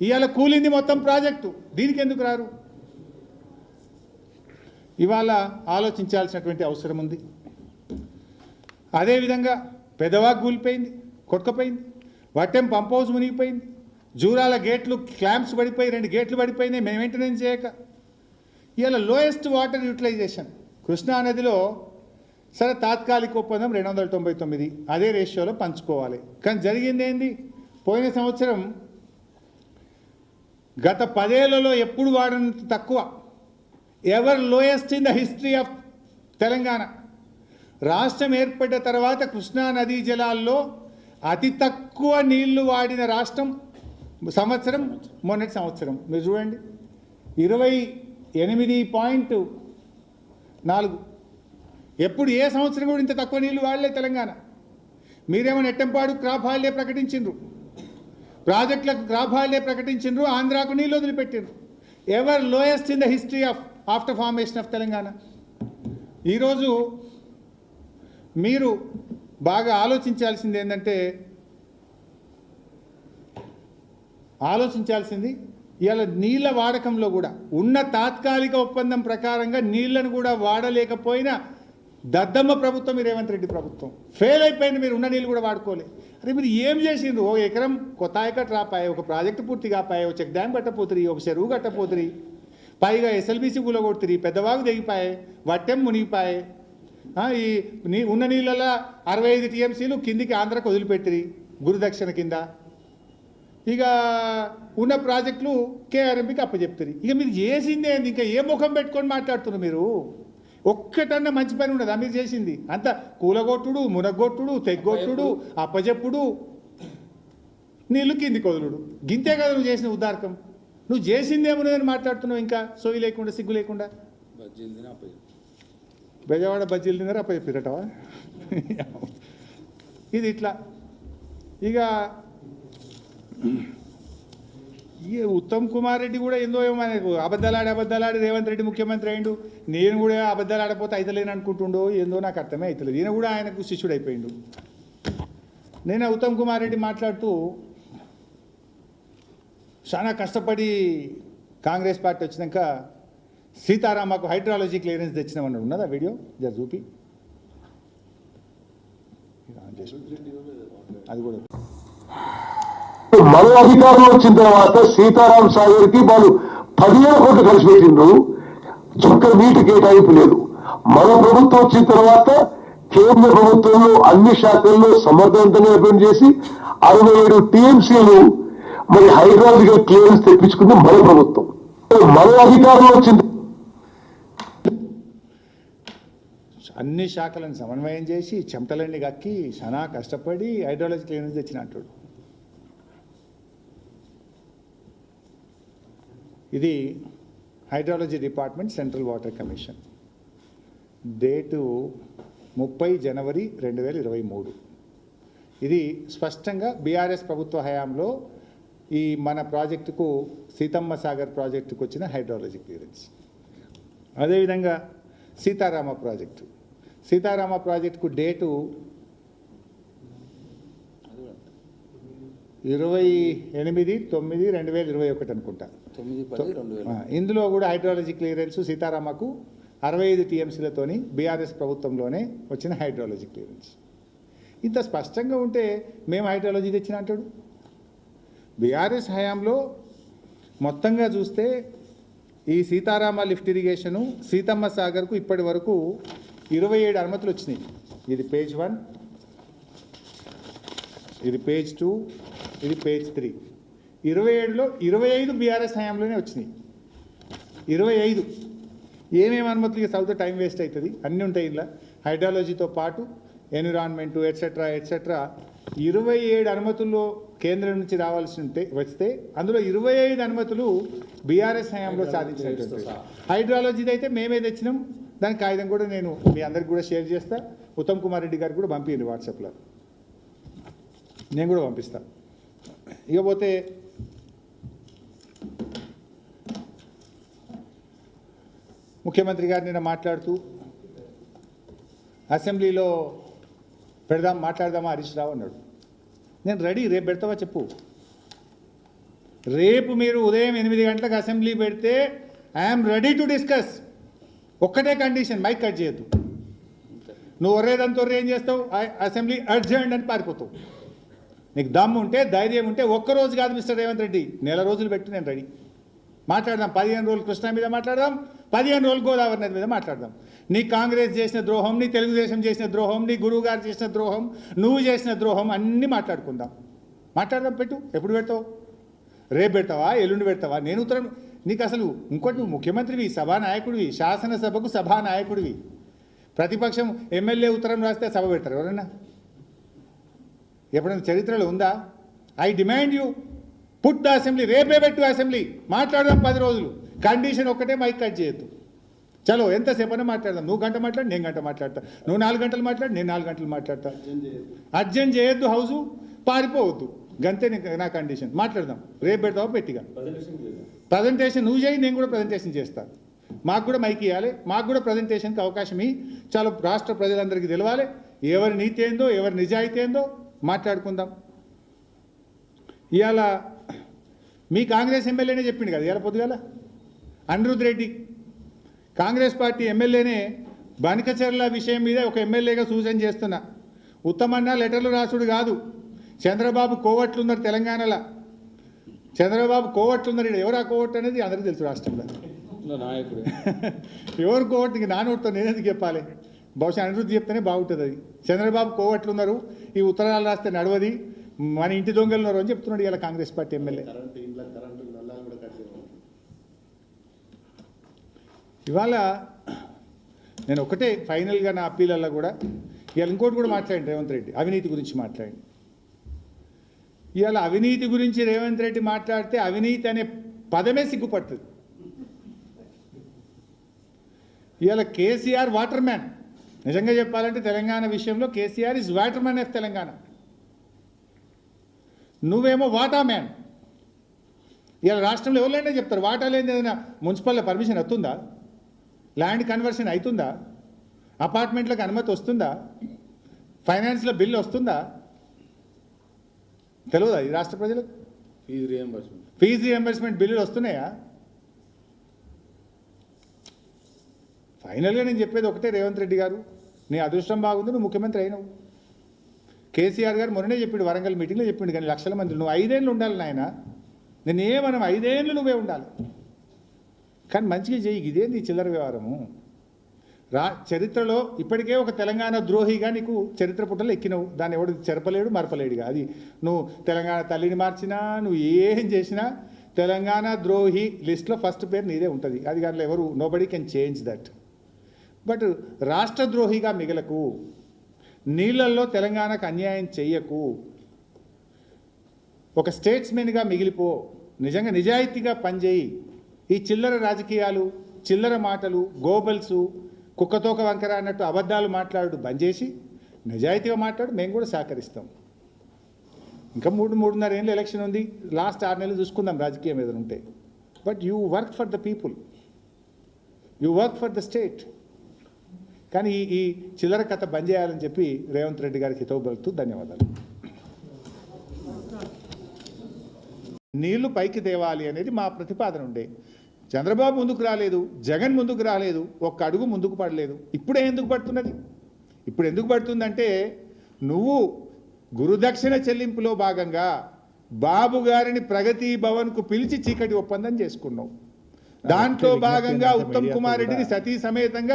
ఇవాళ కూలింది మొత్తం ప్రాజెక్టు, దీనికి ఎందుకు రారు? ఇవాళ ఆలోచించాల్సినటువంటి అవసరం ఉంది. అదేవిధంగా పెదవాగు కూలిపోయింది, కొట్టుకపోయింది, వట్టెం పంప్ హౌస్ మునిగిపోయింది, జూరాల గేట్లు క్లాంప్స్ పడిపోయి 2 గేట్లు పడిపోయినాయి మేము మెయింటెనెన్స్ చేయక. ఇవాళ లోయెస్ట్ వాటర్ యూటిలైజేషన్ కృష్ణానదిలో సరే తాత్కాలిక ఒప్పందం 299, అదే రేషియోలో పంచుకోవాలి. కానీ జరిగింది ఏంది? పోయిన సంవత్సరం గత 10 ఏళ్లలో ఎప్పుడు వాడినంత తక్కువ, ever lowest in the history of Telangana. రాష్ట్రం ఏర్పడ్డ తర్వాత కృష్ణా నదీ జలాల్లో అతి తక్కువ నీళ్లు వాడిన రాష్ట్రం సంవత్సరం మొన్నటి సంవత్సరం. మీరు చూడండి 28.4. ఎప్పుడు ఏ సంవత్సరం కూడా ఇంత తక్కువ నీళ్లు వాడలే తెలంగాణ. మీరేమో నెట్టంపాడు క్రాప్ హాలిడే ప్రకటించిండ్రు, ప్రాజెక్టులకు క్రాప్ హాలిడే ప్రకటించిండ్రు, ఆంధ్రాకు నీళ్ళు వదిలిపెట్టిండ్రు. Ever lowest in the history of after formation of Telangana. ఈరోజు మీరు బాగా ఆలోచించాల్సింది ఏంటంటే, ఇవాళ నీళ్ళ వాడకంలో కూడా ఉన్న తాత్కాలిక ఒప్పందం ప్రకారంగా నీళ్లను కూడా వాడలేకపోయిన దద్దమ్మ ప్రభుత్వం ఈ రేవంత్ రెడ్డి ప్రభుత్వం. ఫెయిల్ అయిపోయింది. మీరు ఉన్న నీళ్ళు కూడా వాడుకోలే. అరే మీరు ఏం చేసిండ్రు? ఒక ఎకరం కొత్త ఆయకట్ రాపాయి, ఒక ప్రాజెక్టు పూర్తి కాపాయి, ఒక చెక్ డ్యామ్ కట్టపోతురి, ఒక చెరువు కట్టపోతురి, పైగా ఎస్ఎల్బీసీ కూలగొడుతురి, పెద్దవాగు తెగిపాయి, వట్టెం మునిగిపాయి. ఉన్న నీళ్ళలో 65 టీఎంసీలు కిందికి ఆంధ్రకు వదిలిపెట్టిరి గురుదక్షిణ కింద. ఇక ఉన్న ప్రాజెక్టులు కేఆర్ఎంపీకి అప్పచెప్తారు. ఇక మీరు చేసింది ఏంది? ఇంకా ఏ ముఖం పెట్టుకొని మాట్లాడుతున్నారు మీరు? ఒక్కటన్నా మంచి పని ఉండదా మీరు చేసింది? అంత కూలగొట్టుడు, మునగొట్టుడు, తెగ్గొట్టుడు, అప్పచెప్పుడు, నీళ్ళు కిందికి వదులుడు, గింతే కదా నువ్వు చేసిన ఉద్దారకం. నువ్వు చేసిందేమున్నదని మాట్లాడుతున్నావు ఇంకా సోయి లేకుండా, సిగ్గు లేకుండా. బెజవాడ బజ్జీలు తిన్నారా అప్పచెప్పిరటవా? ఇది ఇట్లా. ఇక ఉత్తమ్ కుమార్ రెడ్డి కూడా ఏందో ఏమో అబద్ధాలాడి రేవంత్ రెడ్డి ముఖ్యమంత్రి అయిండు. నేను కూడా అబద్ధాలు ఆడపోతే అయితలేను అనుకుంటుండో ఏందో నాకు అర్థమే అవుతలేదు. ఈయన కూడా ఆయనకు శిష్యుడు అయిపోయిండు. నేను ఉత్తమ్ కుమార్ రెడ్డి మాట్లాడుతూ చాలా కష్టపడి కాంగ్రెస్ పార్టీ వచ్చినాక సీతారామకు హైడ్రాలజీ క్లియరెన్స్ తెచ్చినామన్నాడు. ఉన్నదా వీడియో? జర చూపి. అది కూడా మన అధికారంలో వచ్చిన తర్వాత సీతారాం సాగర్కి వాళ్ళు 10,000 కోట్లు ఖర్చు పెట్టిండ్రు, చుక్క నీటి కేటాయింపు లేదు. మన ప్రభుత్వం వచ్చిన తర్వాత కేంద్ర ప్రభుత్వంలో అన్ని శాఖల్లో సమర్థవంతంగా పనిచేసి 67 టీఎంసీలు మరి హైడ్రాలజికల్ క్లియరెన్స్ తెప్పించుకుంది మన ప్రభుత్వం. మన అధికారంలో వచ్చింది అన్ని శాఖలను సమన్వయం చేసి చెమటలన్నీ కక్కి చాలా కష్టపడి హైడ్రాలజీ క్లియరెన్స్ తెచ్చిన అంటాడు. ఇది hydrology department, central water commission, date 30 జనవరి 2023. ఇది స్పష్టంగా బీఆర్ఎస్ ప్రభుత్వ హయాంలో ఈ మన ప్రాజెక్టుకు సీతమ్మ సాగర్ ప్రాజెక్టుకు వచ్చిన హైడ్రాలజీ క్లియరెన్స్. అదేవిధంగా సీతారామ ప్రాజెక్టుకు డేటు 28/9/2021 అనుకుంటా. ఇందులో కూడా హైడ్రాలజీ క్లియరెన్స్ సీతారామకు 65 టీఎంసీలతోని బీఆర్ఎస్ ప్రభుత్వంలోనే వచ్చిన హైడ్రాలజీ క్లియరెన్స్. ఇంత స్పష్టంగా ఉంటే మేము హైడ్రాలజీ తెచ్చిన అంటాడు. బీఆర్ఎస్ హయాంలో మొత్తంగా చూస్తే ఈ సీతారామ లిఫ్ట్ ఇరిగేషను సీతమ్మ సాగర్కు ఇప్పటి వరకు 27 అనుమతులు వచ్చినాయి. ఇది పేజ్ 1, ఇది పేజ్ 2, ఇది పేజ్ 3. 27లో 25 బీఆర్ఎస్ హయాంలోనే వచ్చినాయి. 25 ఏమేమి అనుమతులు చదివితే టైం వేస్ట్ అవుతుంది. అన్నీ ఉంటాయి ఇలా, హైడ్రాలజీతో పాటు ఎన్విరాన్మెంటు ఎట్సెట్రా 27 అనుమతుల్లో కేంద్రం నుంచి రావాల్సి వస్తే అందులో 25 అనుమతులు బీఆర్ఎస్ హయాంలో సాధించినటువంటి. హైడ్రాలజీది అయితే మేమే తెచ్చినాం. దాని కాగితం కూడా నేను మీ అందరికి కూడా షేర్ చేస్తా. ఉత్తమ్ కుమార్ రెడ్డి గారికి కూడా పంపించండి వాట్సాప్లో, నేను కూడా పంపిస్తా. ఇకపోతే ముఖ్యమంత్రి గారు నిన్న మాట్లాడుతూ అసెంబ్లీలో మాట్లాడదామా హరీష్ రావు అన్నాడు. నేను రెడీ, రేపు పెడతావా చెప్పు. రేపు మీరు ఉదయం 8 గంటలకు అసెంబ్లీ పెడితే ఐఎమ్ రెడీ టు డిస్కస్. ఒక్కటే కండిషన్, మైక్ కట్ చేయొద్దు. నువ్వు ఒర్రేదంతా ఏం చేస్తావు, అసెంబ్లీ అర్జెంట్ అని పారిపోతావు. నీకు దమ్ము ఉంటే, ధైర్యం ఉంటే ఒక్కరోజు కాదు మిస్టర్ రేవంత్ రెడ్డి, నెల రోజులు పెట్టు, నేను రెడీ. మాట్లాడదాం, 15 రోజులు కృష్ణా మీద మాట్లాడదాం, 15 రోజులు గోదావరి నది మీద మాట్లాడదాం. నీ కాంగ్రెస్ చేసిన ద్రోహం, నీ తెలుగుదేశం చేసిన ద్రోహం, నీ గురువు గారు చేసిన ద్రోహం, నువ్వు చేసిన ద్రోహం అన్నీ మాట్లాడుకుందాం. మాట్లాడదాం, పెట్టు. ఎప్పుడు పెడతావు? రేపు పెడతావా, ఎల్లుండి పెడతావా? నేను ఉత్తరం నీకు అసలు ఇంకోటి, నువ్వు ముఖ్యమంత్రివి, సభానాయకుడివి, శాసనసభకు సభానాయకుడివి. ప్రతిపక్షం ఎమ్మెల్యే ఉత్తరం రాస్తే సభ పెడతారు ఎవరన్నా? ఎప్పుడైనా చరిత్రలో ఉందా? I demand you put the assembly, రేపే పెట్టు అసెంబ్లీ, మాట్లాడదాం 10 రోజులు. కండిషన్ ఒక్కటే, మైక్ కట్ చేయొద్దు. చలో ఎంతసేపు అయినా మాట్లాడదాం. నువ్వు గంట మాట్లాడు, నేను గంట మాట్లాడతా. నువ్వు 4 గంటలు మాట్లాడు, నేను 4 గంటలు మాట్లాడతా. అర్జెంట్ చేయొద్దు, హౌసు పారిపోవద్దు, గంతే నా కండిషన్. మాట్లాడదాం, రేపు పెడతావా పెట్టిగా. ప్రజెంటేషన్ నువ్వు చేయి, నేను కూడా ప్రజెంటేషన్ చేస్తాను. మాకు కూడా మైక్ ఇవ్వాలి, మాకు కూడా ప్రజెంటేషన్కి అవకాశం ఇవ్వి. చాలా రాష్ట్ర ప్రజలందరికీ తెలవాలి ఎవరి నీతి ఏందో, ఎవరి నిజాయితీ ఏందో. మాట్లాడుకుందాం. ఇవాళ మీ కాంగ్రెస్ ఎమ్మెల్యేనే చెప్పిండు కదా ఇవాళ పొద్దుగాల, అనిరుద్ రెడ్డి కాంగ్రెస్ పార్టీ ఎమ్మెల్యేనే బనకచర్ల విషయం మీద ఒక ఎమ్మెల్యేగా సూచన చేస్తున్నా. ఉత్తమన్న లెటర్లు రాసుడు కాదు, చంద్రబాబు కోవట్లున్నారు తెలంగాణలో. చంద్రబాబు కోవట్లున్నారు. ఎవరు ఆ కోవట్ అనేది అందరికీ తెలుసు రాష్ట్రంలో. నాయకుడు ఎవరు కోవట్, ఇంక నానోటితో నేనేందుకు చెప్పాలి? బహుశా అనిరుద్ధి చెప్తేనే బాగుంటుంది అది. చంద్రబాబు కోవట్లున్నారు, ఈ ఉత్తరాలు రాస్తే నడవది, మన ఇంటి దొంగలు ఉన్నారు అని చెప్తున్నాడు ఇలా కాంగ్రెస్ పార్టీ ఎమ్మెల్యే. ఇవాళ నేను ఒకటే ఫైనల్గా నా అప్పీలల్లో కూడా, ఇవాళ ఇంకోటి కూడా మాట్లాడండి రేవంత్ రెడ్డి, అవినీతి గురించి మాట్లాడండి. ఇవాళ అవినీతి గురించి రేవంత్ రెడ్డి మాట్లాడితే అవినీతి అనే పదమే సిగ్గుపడుతుంది. ఇవాళ కేసీఆర్ వాటర్ మ్యాన్. నిజంగా చెప్పాలంటే తెలంగాణ విషయంలో KCR is water man of Telangana. నువ్వేమో వాటా మ్యాన్. ఇవాళ రాష్ట్రంలో ఎవరైనా చెప్తారు వాటా లేని ఏదైనా మున్సిపల్లో పర్మిషన్ వస్తుందా, ల్యాండ్ కన్వర్షన్ అవుతుందా, అపార్ట్మెంట్లకు అనుమతి వస్తుందా, ఫైనాన్స్లో బిల్లు వస్తుందా? తెలియదా ఈ రాష్ట్ర ప్రజలకు? ఫీజు రియంబర్స్మెంట్ బిల్లులు వస్తున్నాయా? ఫైనల్గా నేను చెప్పేది ఒకటే, రేవంత్ రెడ్డి గారు నీ అదృష్టం బాగుంది, నువ్వు ముఖ్యమంత్రి అయినావు. కేసీఆర్ గారు మొన్ననే చెప్పిండు, వరంగల్ మీటింగ్లో చెప్పిండు, కానీ లక్షల మంది నువ్వు 5 ఏళ్ళు ఉండాలి నాయన. నేనేమనం 5 ఏళ్ళు నువ్వే ఉండాలి, కానీ మంచిగా చేయి. ఇదే నీ చిల్లర వ్యవహారము. చరిత్రలో ఇప్పటికే ఒక తెలంగాణ ద్రోహిగా నీకు చరిత్ర పుట్టలు ఎక్కినవు. దాన్ని ఎవడు చెరపలేడు, మరపలేడుగా. అది నువ్వు తెలంగాణ తల్లిని మార్చినా, నువ్వు ఏం చేసినా తెలంగాణ ద్రోహి లిస్ట్లో ఫస్ట్ పేరు నీదే ఉంటుంది. అది కానీ ఎవరు, nobody can change that. But రాష్ట్ర ద్రోహిగా మిగలకు, నీళ్ళల్లో తెలంగాణకు అన్యాయం చెయ్యకు, ఒక స్టేట్స్మెన్గా మిగిలిపో, నిజంగా నిజాయితీగా పనిచేయి. ఈ చిల్లర రాజకీయాలు, చిల్లర మాటలు, గోబల్సు, కుక్కతోక వంకర అన్నట్టు అబద్ధాలు మాట్లాడు బంద్ చేసి నిజాయితీగా మాట్లాడు. మేము కూడా సహకరిస్తాం. ఇంకా 3-3.5 ఏళ్ళు ఎలక్షన్ ఉంది, లాస్ట్ 6 నెలలు చూసుకుందాం రాజకీయం ఏదైనా ఉంటే. But you work for the people, you work for the state. కానీ ఈ చిల్లర కథ బంద్ చేయాలని చెప్పి రేవంత్ రెడ్డి గారికి హితవు పలుకుతూ ధన్యవాదాలు. నీళ్లు పైకి తేవాలి అనేది మా ప్రతిపాదన ఉండే. చంద్రబాబు ముందుకు రాలేదు, జగన్ ముందుకు రాలేదు, ఒక్క అడుగు ముందుకు పడలేదు. ఇప్పుడే ఎందుకు పడుతున్నది? ఇప్పుడు ఎందుకు పడుతుందంటే, నువ్వు గురుదక్షిణ చెల్లింపులో భాగంగా బాబు గారిని ప్రగతి భవన్కు పిలిచి చీకటి ఒప్పందం చేసుకున్నావు. దాంట్లో భాగంగా ఉత్తమ్ కుమార్ రెడ్డిని సతీ సమేతంగా